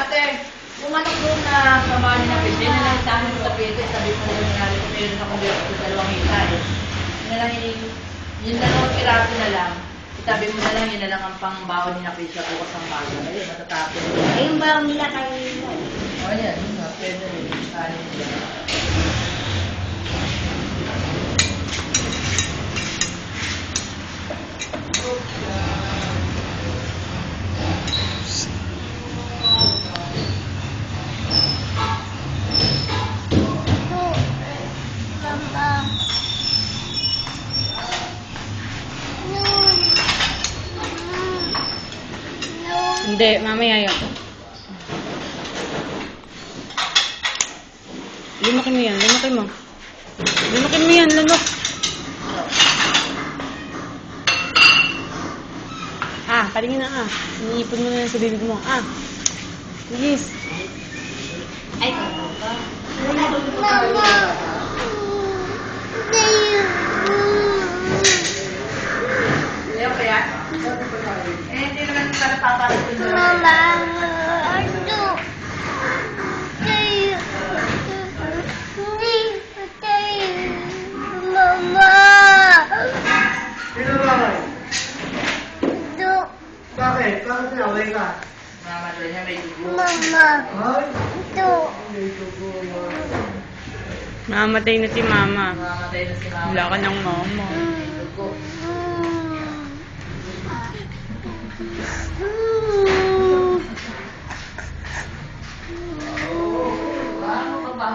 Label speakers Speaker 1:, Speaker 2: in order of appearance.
Speaker 1: ate, yung manok doon na kamali na pwede, na lang sa akin sa pwede, sabi mo na yung nangyari ko, meron akong dalawang hita eh. Yun na lang yung dalawang piraso na lang. Itabi mo na lang, yun na lang ang pangbaon ni Napis sa bukas ang bago. Ayun, matatapos.
Speaker 2: Ay, yung baong nila kayo nila.
Speaker 1: O yan, yun nga, pwede rin. Kanin nila.
Speaker 3: Hindi, mamaya yun. Lumakin mo yan, lumakin mo. Lumakin mo yan, lunok. Palingin na Iniipon mo na yan sa bibig mo. Bilis.
Speaker 2: Ay,
Speaker 1: Ayaw kaya? Eh, hindi naman para papalitin doon. Sino ba? Bakit? Bakit sinaway ka? Mama doon niya may dugo. Ay? May dugo.
Speaker 3: Mamatay na si mama.
Speaker 1: Mamatay na si mama.
Speaker 3: Wala ka ng mama.
Speaker 1: May dugo. Ano pa ba?